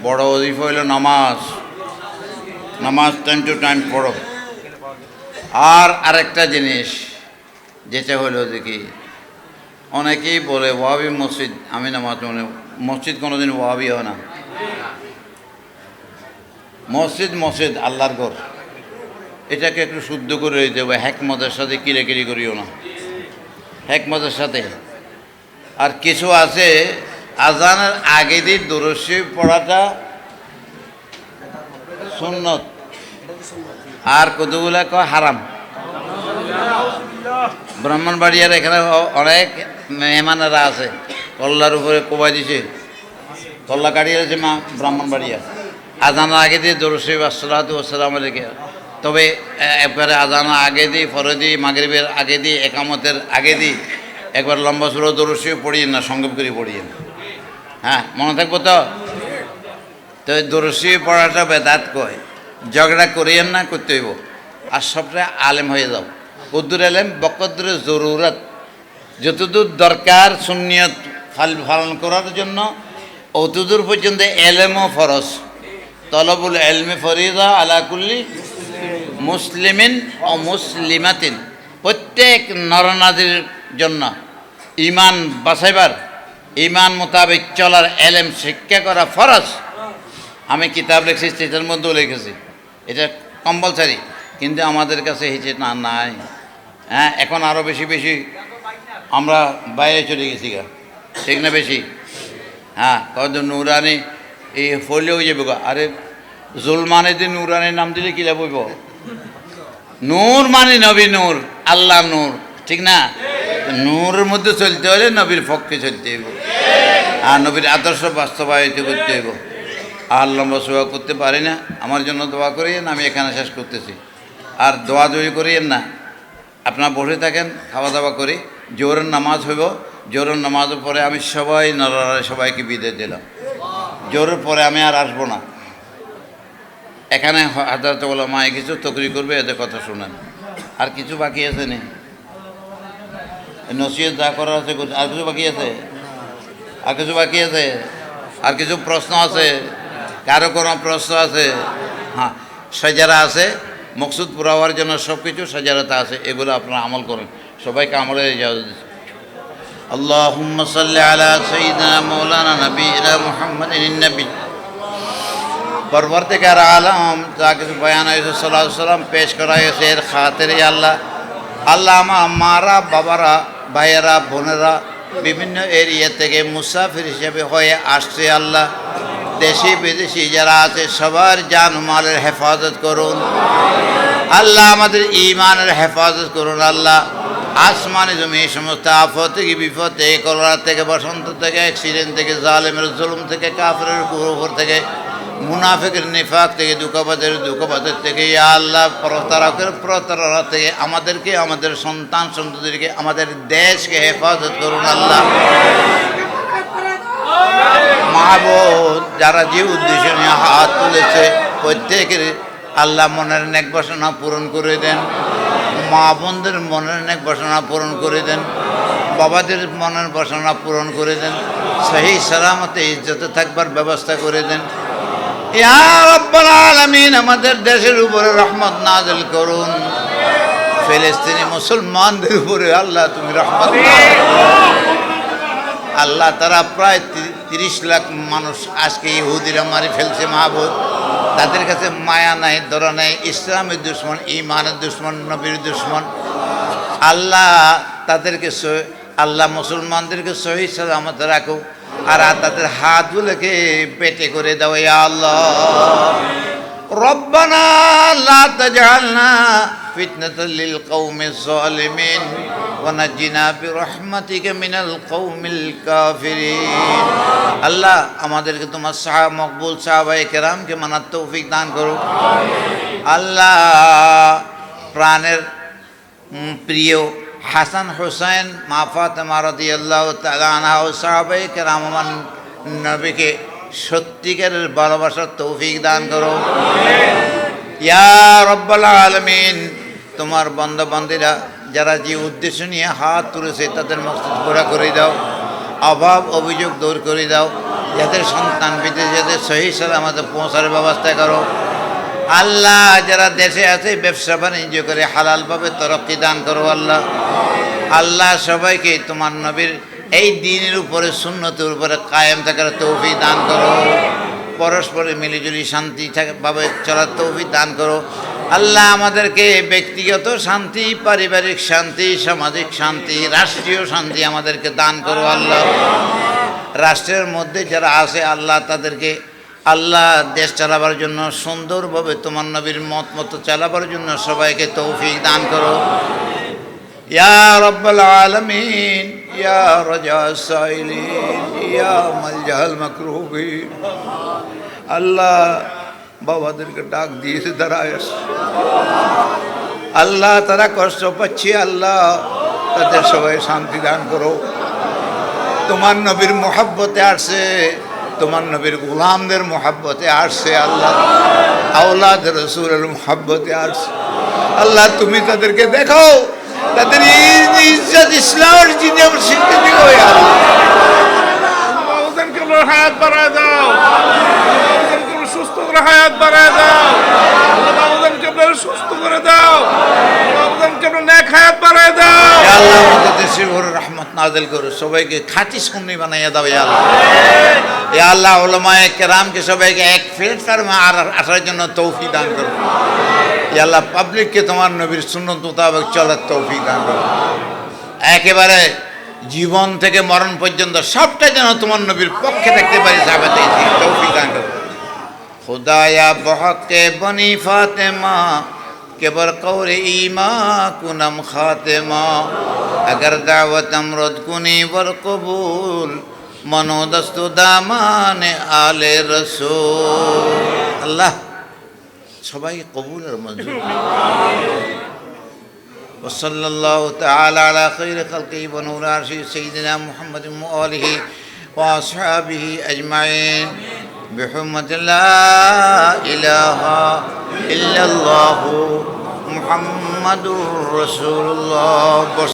বড় ওজিফা হইল নামাজ। নামাজ টাইম টু টাইম পড়ো। আর আরেকটা জিনিস যেটা হলো যে কি, অনেকেই বলে ওয়াহাবি মসজিদ, আমি নামাজ মনে মসজিদ কোনোদিন ওয়াহাবি হয় না। মসজিদ মসজিদ আল্লাহর ঘর, এটাকে একটু শুদ্ধ করে দিতে হবে। হ্যাকমতের সাথে কিরিকিরি করিও না, হ্যাকমতের সাথে। আর কিছু আছে আজানের আগে দিয়ে দুরূদ শরীফ পড়াটা সুন্নত, আর কতগুলা কয় হারাম। ব্রাহ্মণবাড়িয়ার এখানে অনেক মেহমানেরা আছে, কল্লার উপরে কোবাই দিছে, কল্লা কাটিয়ে আছে মা ব্রাহ্মণবাড়িয়া। আজানের আগে দিয়ে দুরূদ শরীফ আসসালাতু ওয়াসসালামু আলাইকা, তবে একবারে আজানের আগে দিই, ফরদি মাগরিবের আগে দিই, একামতের আগে দিই, একবার লম্বা সুরো দুরূদ শরীফ পড়িয়েন না, সংক্ষেপ করে পড়িয়েন। হ্যাঁ, মনে থাকবো তো। তো দুরূদ শরীফ পড়াটা বেদাত কয়, ঝগড়া করিয়েন না, করতে হইব। আর সবটা আলেম হয়ে যাও। কদ্দুর আলেম বকদ্দুরের জরুরত, যতদূর দরকার সুন্নিয়ত পালন করার জন্য অতদূর পর্যন্ত এলেমও ফরজ। তলবুল এলমে ফরিদা আলা কুল্লি মুসলিমিন ও মুসলিমাতিন, প্রত্যেক নরনারীর জন্য ইমান বাঁচাইবার, ইমান মোতাবেক চলার এলেম শিক্ষা করা ফরজ। আমি কিতাব লিখছি, সেটার মধ্যেও লিখেছি এটা কম্পালসারি, কিন্তু আমাদের কাছে হিচে না নাই। হ্যাঁ, এখন আরও বেশি বেশি আমরা বাইরে চলে গেছি গা, ঠিক না? বেশি হ্যাঁ, কত নুরানি এই ফলে হয়ে যাবে গা। আরে জুলমানে দিয়ে নুরানির নাম দিলে কী বইব? নূর মানে নবী নূর, আল্লাহ নূর, ঠিক না? নূরের মধ্যে চলতে হলে নবীর পক্ষে চলতে হইব, আর নবীর আদর্শ বাস্তবায়িত করতে হইব। আর লম্বা সেবা করতে পারি না, আমার জন্য দোয়া করিয়েন, আমি এখানে শেষ করতেছি। আর দোয়া জয়ী করিয়েন না, আপনারা বসে থাকেন, খাওয়া দাওয়া করি। জোহরের নামাজ হইব, জোহরের নামাজের পরে আমি সবাইকে বিদায় দিলাম। জোহরের পরে আমি আর আসবো না। এখানে হাজারত ওলামায়ে কিছু তকরি করবে, এদের কথা শুনেন। আর কিছু বাকি আছে নি? নসিহত যা করার আছে, আর কিছু বাকি আছে? আর কিছু বাকি আছে? আর কিছু প্রশ্ন আছে? কারো কোনো প্রশ্ন আছে? হ্যাঁ, সাজারা আছে, মকসুদ পুরা হওয়ার জন্য সব কিছু সাজারাতে আছে, এগুলো আপনারা আমল করেন। সবাইকে আমলের ইজাজত দিচ্ছি। আল্লাহুম্মা সাল্লি আলা সাইয়্যিদিনা মাওলানা নবিয়িনা মুহাম্মাদিন নবী পরবর্তীকার আলম, যা কিছু বয়ান হয়েছে সাল্লাল্লাহু আলাইহি ওয়াসাল্লাম পেশ করা হয়েছে, এর খাতিরে আল্লাহ আল্লাহ আমার মারা, বাবারা, ভাইয়েরা, বোনেরা বিভিন্ন এরিয়া থেকে মুসাফির হিসেবে হয়ে আসছে, আল্লাহ দেশি বিদেশি যারা আছে সবার জান মালের হেফাজত করুন আল্লাহ, আমাদের ঈমানের হেফাজত করুন আল্লাহ। আসমানে জমি সমস্ত আফত থেকে, বিপদ থেকে, কলরা থেকে, বসন্ত থেকে, অ্যাক্সিডেন্ট থেকে, জালেমের জুলুম থেকে, কাফেরের কুফর থেকে, মুনাফিকের নিফাক থেকে, দুঃখবাদের থেকে, ইয়া আল্লাহ প্রতারণা থেকে আমাদেরকে, আমাদের সন্তান সন্ততিকে, আমাদের দেশকে হেফাজত করুন আল্লাহ। মাহবুব, যারা যে উদ্দেশ্য নিয়ে হাত তুলেছে প্রত্যেকের আল্লাহ মনের নেক বাসনা পূরণ করে দেন, মা বোনদের মনের নেক বাসনা পূরণ করে দেন, বাবাদের মনের বাসনা পূরণ করে দেন, সহি সালামতে ইজ্জতে থাকবার ব্যবস্থা করে দেন। ইয়া রাব্বাল আলামিন, আমাদের দেশের উপরে রহমত নাযিল করুন। ফিলিস্তিনি মুসলমানদের উপরে আল্লাহ তুমি রহমত নাযিল করুন আল্লাহ। তারা প্রায় 30 লাখ মানুষ আজকে ইহুদিরা মারি ফেলছে মাহবুব, তাদের কাছে মায়া নাই, দরা নাই, ইসলামের দুশ্মন, ইমানের দুশ্মন, নবীর দুশ্মন আল্লাহ। তাদেরকে আল্লাহ মুসলমানদেরকে সহি সালামত রাখো, আর তাদের হাতগুলোকে পেটে করে দাও ইয়া আল্লাহ। রব্বানা লা তাজআলনা ফিতনাতাল লিল কওমিজ জালিমিন ওয়া নাজ্জিনা বিরহমাতিকা মিনাল কওমিল কাফিরিন। আল্লাহ, আমাদেরকে তোমার মকবুল সাহাবায়ে কেরামকে মানার তৌফিক দান করো আল্লাহ। প্রাণের প্রিয় হাসান হুসাইন, মা ফাতেমা রাদিয়াল্লাহু তাআলা আনহা ও সাহাবায়ে কেরাম আমার নবীকে সত্যিকারের ভালোবাসার তৌফিক দান করো ইয়া রাব্বাল আলামিন। তোমার বান্দা বান্দীরা যারা যে উদ্দেশ্য নিয়ে হাত তুলেছে তাদের মকসদ পুরা করে দাও, অভাব অভিযোগ দূর করে দাও যাদের সন্তান বিদেশ যাদের সহি সালামতে পৌঁছার ব্যবস্থা করো। আল্লাহ যারা দেশে আছে ব্যবসা বাণিজ্য করে হালালভাবে তরক্কি দান করো আল্লাহ। আল্লাহ সবাইকে তোমার নবীর এই দিনের উপরে সুন্নতের উপরে কায়েম থাকার তৌফিক দান করো। পরস্পরে মিলিজুলি শান্তি ভাবে চলার তৌফিক দান করো আল্লাহ। আমাদেরকে ব্যক্তিগত শান্তি, পারিবারিক শান্তি, সামাজিক শান্তি, রাষ্ট্রীয় শান্তি আমাদেরকে দান করো আল্লাহ। রাষ্ট্রের মধ্যে যারা আছে আল্লাহ তাদেরকে আল্লাহ দেশ চালাবার জন্য সুন্দরভাবে তোমার নবীর মত মতো চালাবার জন্য সবাইকে তৌফিক দান করো ইয়া রাব্বাল আলামিন, ইয়া রাজাস সাইলিন, ইয়া মালজাল মাকরুবিন। আল্লাহ বাবাদেরকে ডাক দিয়েছে দাঁড়ায় আল্লাহ, তারা কষ্ট পাচ্ছে আল্লাহ, তাদের সবাই শান্তি দান করো। তোমার নবীর মোহাব্বতে আসছে, তোমার নবীর গোলামদের মোহাব্বতে আসছে আল্লাহ, আওলাদ রসুলের মোহাব্বতে আসছে আল্লাহ। তুমি তাদেরকে দেখো, তাদের ইজ্জত ইসলামের জিনিস শিখতে দিও আল্লাহ। হায়াত বাড়ায় দাও, সুস্থ করে হায়াত বাড়ায় দাও, সুস্থ করে দাও, নেক হায়াত বাড়ায় দাও আল্লাহ। আমাদের দেশের উপর রহমত নাযিল করো, সবাইকে খাঁটি সুন্নি বানাইয়া দাও ইয়া আল্লাহ। ইয়া আল্লাহ উলামায়ে কেরামকে সবাইকে এক প্ল্যাটফর্মে আসার জন্য তৌফিক দান করো ইয়া আল্লাহ। পাবলিককে তোমার নবীর সুন্নত মোতাবেক চলার তৌফিক দান করো। একেবারে জীবন থেকে মরণ পর্যন্ত সবটা যেন তোমার নবীর পক্ষে থাকতে পারি, সাহাবাতে তৌফিক দান করো। খুদায়া বহকে বনি ফাতেমা কেবর কৌরে ইমা কুনম খাতেমা अगर दावत अमरद कुनी वर कबूल मनोदस्तु दामान आले रसूल। अल्लाह सबाई कबूल और मंजूर। वसल्लल्लाहु तआला अला खैर खल्क़ि व नूर अर्शि सय्यिदिना मुहम्मद व आलिहि व अस्हाबिहि अजमाइन बिहुम्मति ला इलाहा इल्लल्लाहु मुहम्मदुर रसूलुल्लाह।